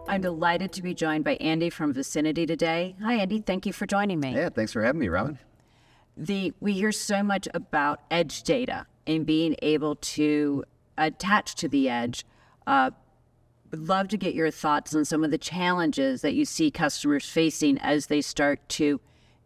I'm delighted to be joined by Andy from Vcinity today. Hi, Andy. Thank you for joining me. Yeah, thanks for having me, Robin. We hear so much about edge data and being able to attach to the edge. Would love to get your thoughts on some of the challenges that you see customers facing as they start to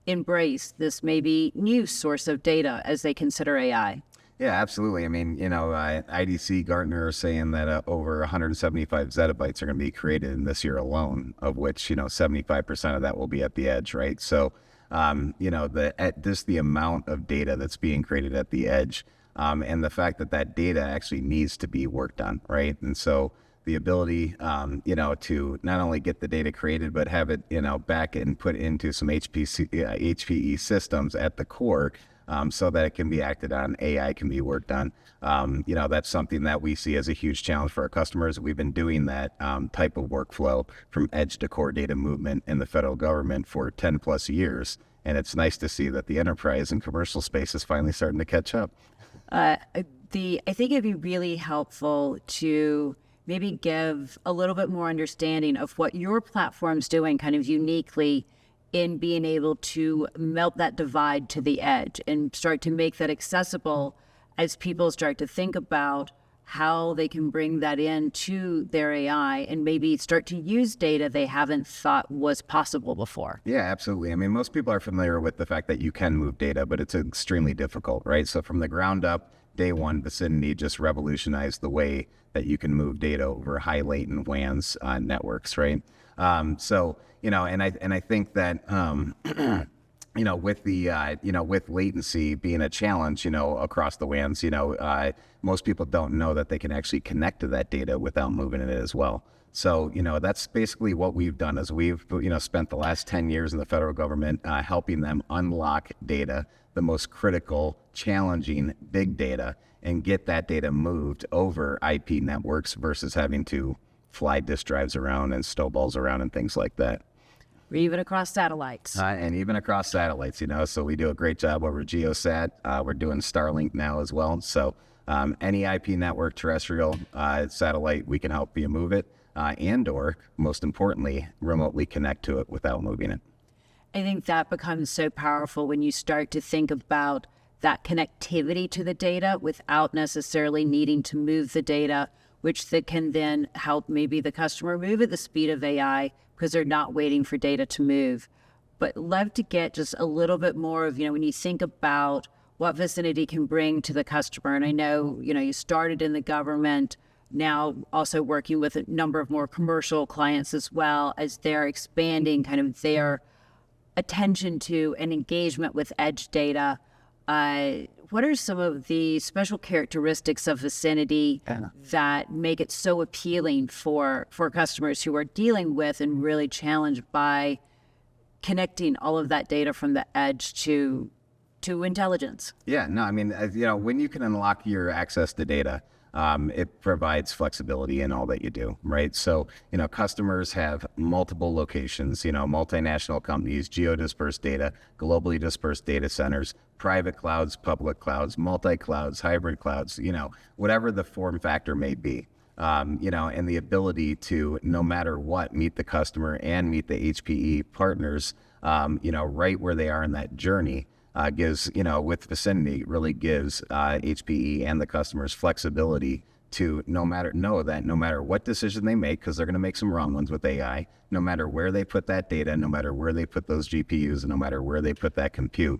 embrace this maybe new source of data as they consider AI. Yeah, absolutely. I mean, IDC Gartner are saying that over 175 zettabytes are going to be created in this year alone, of which, 75% of that will be at the edge, right? So, the amount of data that's being created at the edge, and the fact that that data actually needs to be worked on, right? And so the ability, to not only get the data created, but have it, back and put into some HPE systems at the core, so that it can be acted on, AI can be worked on. That's something that we see as a huge challenge for our customers. We've been doing that type of workflow from edge to core data movement in the federal government for 10 plus years. And it's nice to see that the enterprise and commercial space is finally starting to catch up. I think it'd be really helpful to maybe give a little bit more understanding of what your platform's doing kind of uniquely in being able to melt that divide to the edge and start to make that accessible as people start to think about how they can bring that into their AI and maybe start to use data they haven't thought was possible before. Yeah, absolutely. I mean, most people are familiar with the fact that you can move data, but it's extremely difficult, right? So from the ground up, day one, Vcinity just revolutionized the way that you can move data over high latent WANs networks, right? And I think that, with latency being a challenge, across the WANs, most people don't know that they can actually connect to that data without moving it as well. So, that's basically what we've done is we've, spent the last 10 years in the federal government helping them unlock data, the most critical, challenging, big data, and get that data moved over IP networks versus having to fly disk drives around and snowballs around and things like that. Or even across satellites. And even across satellites, so we do a great job over GeoSat. We're doing Starlink now as well. So any IP network, terrestrial, satellite, we can help you move it and or, most importantly, remotely connect to it without moving it. I think that becomes so powerful when you start to think about that connectivity to the data without necessarily needing to move the data, which that can then help maybe the customer move at the speed of AI because they're not waiting for data to move. But love to get just a little bit more of, when you think about what Vcinity can bring to the customer. And I know, you started in the government, now also working with a number of more commercial clients as well as they're expanding kind of their attention to and engagement with edge data. What are some of the special characteristics of Vcinity that make it so appealing for customers who are dealing with and really challenged by connecting all of that data from the edge to intelligence? Yeah, no, I mean, when you can unlock your access to data, it provides flexibility in all that you do, right? So, customers have multiple locations, multinational companies, geo-dispersed data, globally dispersed data centers, private clouds, public clouds, multi-clouds, hybrid clouds, whatever the form factor may be, and the ability to, no matter what, meet the customer and meet the HPE partners, right where they are in that journey. Gives, with Vcinity, really gives HPE and the customers flexibility to know no matter what decision they make, because they're going to make some wrong ones with AI, no matter where they put that data, no matter where they put those GPUs, and no matter where they put that compute,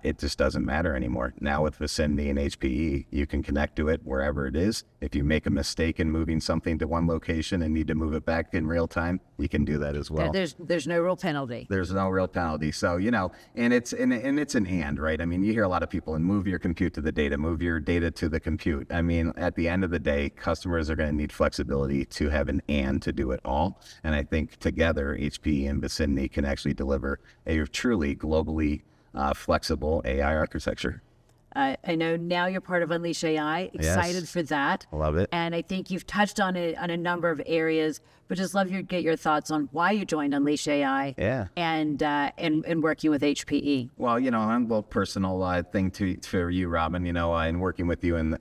it just doesn't matter anymore. Now with Vcinity and HPE, you can connect to it wherever it is. If you make a mistake in moving something to one location and need to move it back in real time, you can do that as well. There's no real penalty. There's no real penalty. So, and it's an and, right? I mean, you hear a lot of people and move your compute to the data, move your data to the compute. I mean, at the end of the day, customers are going to need flexibility to have an and to do it all. And I think together, HPE and Vcinity can actually deliver a truly globally flexible AI architecture. I know now you're part of Unleash AI. Excited Yes. for that. I love it. And I think you've touched on it on a number of areas, but just love to get your thoughts on why you joined Unleash AI. Yeah. And working with HPE. Well, on a little personal thing for you, Robin, and working with you in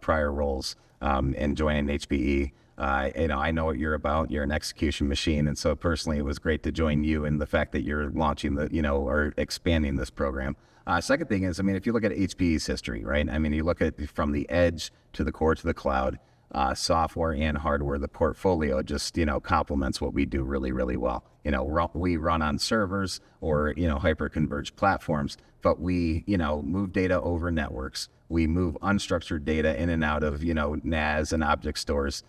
prior roles and joining HPE. I know what you're about. You're an execution machine, and so personally, it was great to join you in the fact that you're launching or expanding this program. Second thing is, if you look at HPE's history, right? You look at from the edge to the core to the cloud, software and hardware, the portfolio just, complements what we do really, really well. We run on servers or, hyper-converged platforms, but we, move data over networks. We move unstructured data in and out of, NAS and object stores.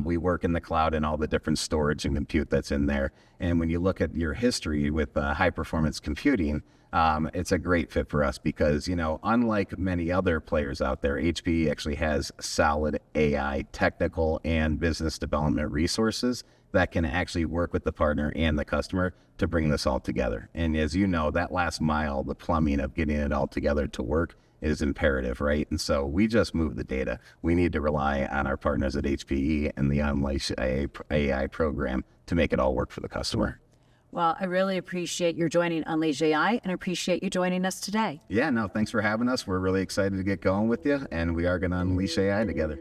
We work in the cloud and all the different storage and compute that's in there. And when you look at your history with high-performance computing, it's a great fit for us because, unlike many other players out there, HPE actually has solid AI technical and business development resources that can actually work with the partner and the customer to bring this all together. And as you know, that last mile, the plumbing of getting it all together to work is imperative, right? And so we just move the data. We need to rely on our partners at HPE and the Unleash AI program to make it all work for the customer. Well, I really appreciate your joining Unleash AI and appreciate you joining us today. Yeah, no, thanks for having us. We're really excited to get going with you, and we are going to unleash AI together.